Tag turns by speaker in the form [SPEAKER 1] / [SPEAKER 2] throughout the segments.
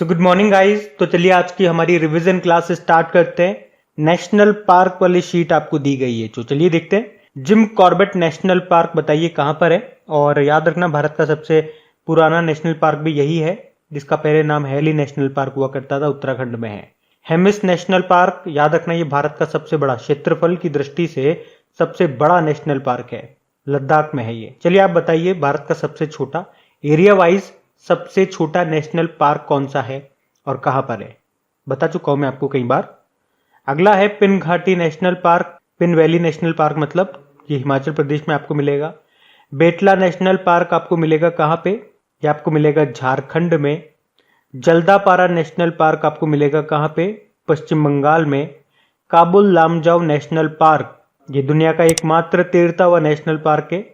[SPEAKER 1] So good morning guys. तो चलिए आज की हमारी रिवीजन क्लास स्टार्ट करते हैं। नेशनल पार्क वाली शीट आपको दी गई है, तो चलिए देखते हैं। जिम कॉर्बेट नेशनल पार्क बताइए कहाँ पर है। और याद रखना भारत का सबसे पुराना नेशनल पार्क भी यही है, जिसका पहले नाम हैली नेशनल पार्क हुआ करता था, उत्तराखंड में है। हेमिस नेशनल पार्क याद रखना, ये भारत का सबसे बड़ा, क्षेत्रफल की दृष्टि से सबसे बड़ा नेशनल पार्क है, लद्दाख में है ये। चलिए आप बताइए भारत का सबसे छोटा, एरिया वाइज सबसे छोटा नेशनल पार्क कौन सा है और कहां पर है, बता चुका हूं मैं आपको कई बार। अगला है पिन घाटी national park, pin valley national park, मतलब ये हिमाचल प्रदेश में आपको मिलेगा। बेतला नेशनल पार्क आपको मिलेगा कहां पे, ये आपको मिलेगा झारखंड में। जल्दापारा नेशनल पार्क आपको मिलेगा कहां पे, पश्चिम बंगाल में। काबुल लामजाओ नेशनल पार्क, ये दुनिया का एकमात्र तैरता हुआ नेशनल पार्क है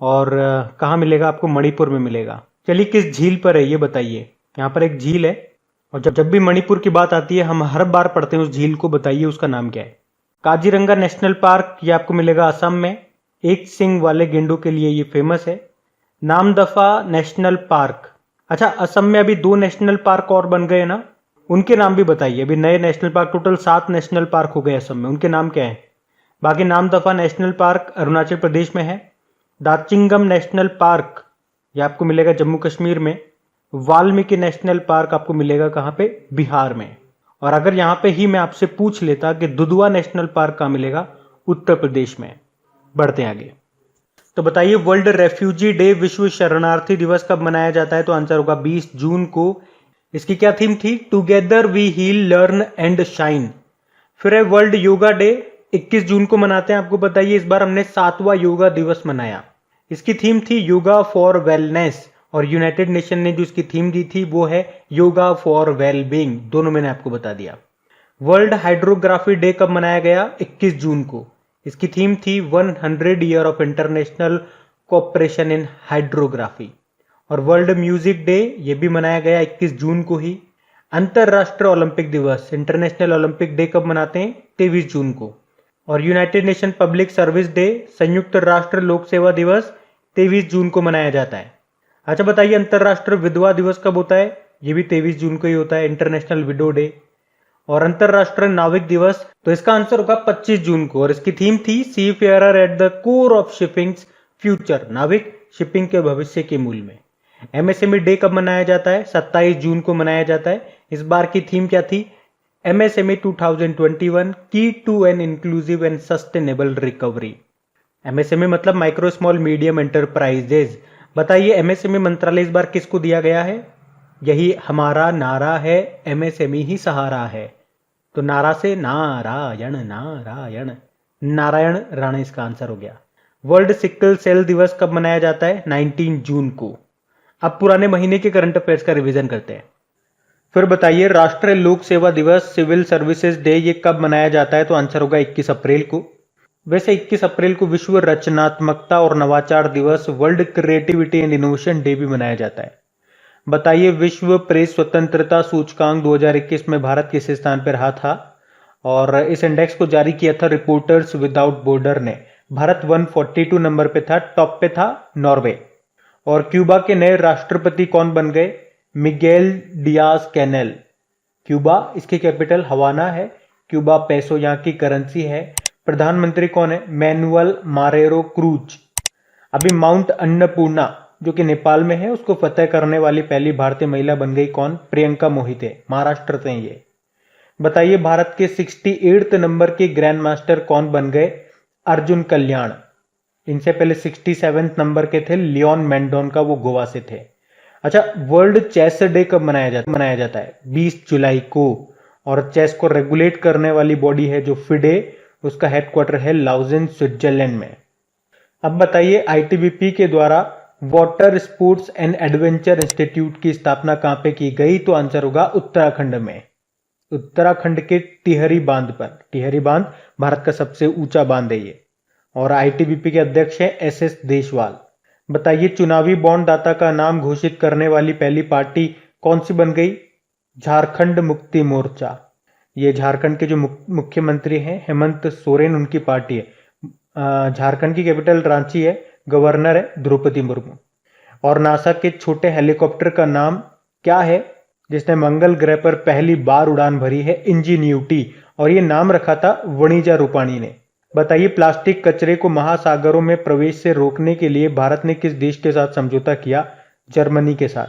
[SPEAKER 1] और कहाँ मिलेगा आपको, मणिपुर में मिलेगा। चलिए किस झील पर है ये बताइए। यहाँ पर एक झील है और जब भी मणिपुर की बात आती है हम हर बार पढ़ते हैं उस झील को, बताइए उसका नाम क्या है। काजीरंगा नेशनल पार्क, ये आपको मिलेगा असम में, एक सिंग वाले गेंडों के लिए ये फेमस है। नामदफा नेशनल पार्क, अच्छा असम में अभी 2 नेशनल पार्क और बन गए ना, उनके नाम भी बताइए। अभी नए national park, total 7 national park हो गए असम में, उनके नाम क्या है। बाकी नामदफा नेशनल पार्क अरुणाचल प्रदेश में है। दाचिंगम नेशनल पार्क ये आपको मिलेगा जम्मू कश्मीर में। वाल्मीकि नेशनल पार्क आपको मिलेगा कहाँ पे, बिहार में। और अगर यहाँ पे ही मैं आपसे पूछ लेता कि दुधवा नेशनल पार्क कहाँ मिलेगा, उत्तर प्रदेश में। बढ़ते हैं आगे। तो बताइए वर्ल्ड रेफ्यूजी डे, विश्व शरणार्थी दिवस कब मनाया जाता है, तो आंसर होगा 20 जून को। इसकी क्या थीम थी, together we heal learn and shine. फिर है वर्ल्ड योगा डे, 21 जून को मनाते हैं। आपको बताइए इस बार हमने 7वां योगा दिवस मनाया। इसकी थीम थी योगा फॉर वेलनेस और यूनाइटेड नेशन ने जो इसकी थीम दी थी वो है योगा फॉर वेलबींग, दोनों मैंने आपको बता दिया। वर्ल्ड हाइड्रोग्राफी डे कब मनाया गया, 21 जून को। इसकी थीम थी 100 year of international cooperation in hydrography. और वर्ल्ड म्यूजिक डे ये भी मनाया गया 21 जून को ही। अंतरराष्ट्रीय ओलंपिक दिवस, इंटरनेशनल ओलंपिक डे कब मनाते हैं, 23 जून को। और United nation public service day, संयुक्त राष्ट्र लोक सेवा दिवस 23 जून को मनाया जाता है। अच्छा बताइए अंतरराष्ट्रीय विधवा दिवस कब होता है, ये भी 23 जून को ही होता है, इंटरनेशनल विडो डे। और अंतरराष्ट्रीय नाविक दिवस, तो इसका आंसर होगा 25 जून को। और इसकी थीम थी seafarer at the core of shipping's future, नाविक शिपिंग के भविष्य के मूल में। एमएसएमई डे कब मनाया जाता है, 27 जून को मनाया जाता है। इस बार की थीम क्या थी, MSME 2021 key to an inclusive and sustainable recovery. MSME मतलब माइक्रो स्मॉल मीडियम एंटरप्राइजेज। बताइए MSME मंत्रालय इस बार किसको दिया गया है, यही हमारा नारा है, MSME ही सहारा है। तो नारा से नारायण, नारायण, नारायण राणा इसका आंसर हो गया। वर्ल्ड सिकल सेल दिवस कब मनाया जाता है, 19 जून को। अब पुराने महीने के करंट अफेयर्स का रिवीजन करते हैं। फिर बताइए राष्ट्रीय लोक सेवा दिवस, सिविल सर्विसेज डे, ये कब मनाया जाता है, तो आंसर होगा 21 अप्रैल को। वैसे 21 अप्रैल को विश्व रचनात्मकता और नवाचार दिवस, world creativity and innovation day भी मनाया जाता है। बताइए विश्व प्रेस स्वतंत्रता सूचकांक 2021 में भारत किस स्थान पर रहा था, और इस इंडेक्स को जारी किया था रिपोर्टर्स विदाउट बॉर्डर ने। भारत 142 नंबर पे था, टॉप पे था नॉर्वे। और क्यूबा के नए राष्ट्रपति कौन बन गए, मिगेल डियाज कैनेल। क्यूबा, इसकी कैपिटल हवाना है। क्यूबा पेसो यहाँ की करेंसी है। प्रधानमंत्री कौन है, मैनुअल मारेरो क्रूज। अभी माउंट अन्नपूर्णा जो कि नेपाल में है, उसको फतेह करने वाली पहली भारतीय महिला बन गई कौन, प्रियंका मोहिते, महाराष्ट्र से ये। बताइए भारत के 68 नंबर के ग्रैंड मास्टर कौन बन गए, अर्जुन कल्याण। इनसे पहले 67 नंबर के थे लियोन मेंडोन का, वो गोवा से थे। अच्छा वर्ल्ड चेस डे कब मनाया जाता है, 20 जुलाई को। और चेस को रेगुलेट करने वाली बॉडी है जो फिडे, उसका हेडक्वार्टर है लाउजेन, स्विट्जरलैंड में। अब बताइए आईटीबीपी के द्वारा water sports and adventure institute की स्थापना कहां पे की गई, तो आंसर होगा उत्तराखंड में। उत्तराखंड के टिहरी बांध पर। टिहरी बांध भारत का सबसे ऊंचा बांध है ये। और आईटीबीपी के अध्यक्ष है एसएस देशवाल। बताइए चुनावी बॉन्ड दाता का नाम घोषित करने वाली पहली पार्टी कौन सी बन गई, झारखंड मुक्ति मोर्चा। ये झारखंड के जो मुख्यमंत्री हैं हेमंत सोरेन, उनकी पार्टी है। झारखंड की कैपिटल रांची है, गवर्नर है द्रौपदी मुर्मू। और नासा के छोटे हेलीकॉप्टर का नाम क्या है, जिसने मंगल ग्रह पर पहली बार उड़ान भरी है? इंजीनियूटी। और ये नाम रखा था वणिजा रूपाणी ने। बताइए प्लास्टिक कचरे को महासागरों में प्रवेश से रोकने के लिए भारत ने किस देश के साथ समझौता किया? जर्मनी के साथ।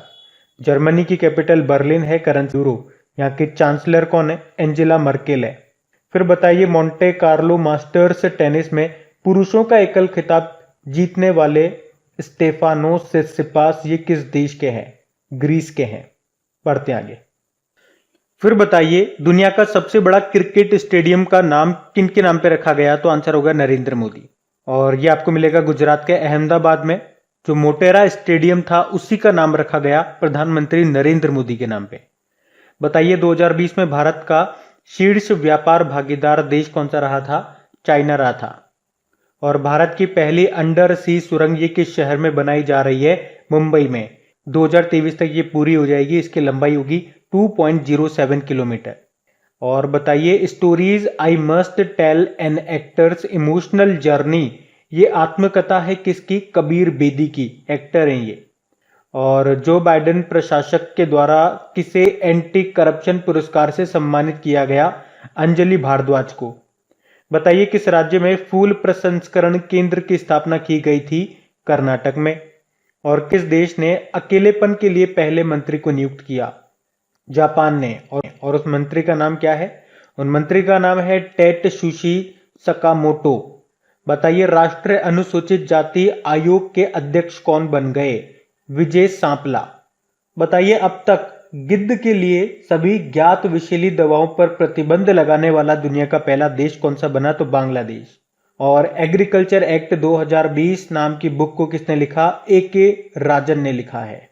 [SPEAKER 1] जर्मनी की कैपिटल बर्लिन है। Currency euro. यहाँ की चांसलर कौन है? एंजेला मर्केल है। फिर बताइए मोंटे कार्लो मास्टर्स टेनिस में पुरुषों का एकल खिताब जीतने वाले स्टेफानोस सिसिपास ये किस देश के हैं? ग्रीस के हैं। पढ़ते आगे। फिर बताइए दुनिया का सबसे बड़ा क्रिकेट स्टेडियम का नाम किन के नाम पे रखा गया? तो आंसर होगा नरेंद्र मोदी। और ये आपको मिलेगा गुजरात के अहमदाबाद में। जो मोटेरा स्टेडियम था उसी का नाम रखा गया प्रधानमंत्री नरेंद्र मोदी के नाम पे। बताइए 2020 में भारत का शीर्ष व्यापार भागीदार देश कौन सा रहा था? चाइना रहा था। और भारत की पहली अंडर सी सुरंग ये किस शहर में बनाई जा रही है? मुंबई में। 2023 तक ये पूरी हो जाएगी। इसकी लंबाई होगी 2.07 किलोमीटर। और बताइए stories I must tell an actor's emotional journey ये आत्मकथा है किसकी? कबीर बेदी की। एक्टर हैं ये। और जो बाइडेन प्रशासक के द्वारा किसे एंटी करप्शन पुरस्कार से सम्मानित किया गया? अंजलि भारद्वाज को। बताइए किस राज्य में फूल प्रसंस्करण केंद्र की स्थापना की गई थी? कर्नाटक में। और किस देश ने अकेलेपन के लिए पहले मंत्री को नियुक्त किया? जापान ने। और उस मंत्री का नाम क्या है? उन मंत्री का नाम है टेटसुशी सकामोटो। बताइए राष्ट्रीय अनुसूचित जाति आयोग के अध्यक्ष कौन बन गए? विजय सांपला। बताइए अब तक गिद्ध के लिए सभी ज्ञात विषैली दवाओं पर प्रतिबंध लगाने वाला दुनिया का पहला देश कौन सा बना? तो बांग्लादेश। और एग्रीकल्चर एक्ट 2020 नाम की बुक को किसने लिखा? ए के राजन ने लिखा है।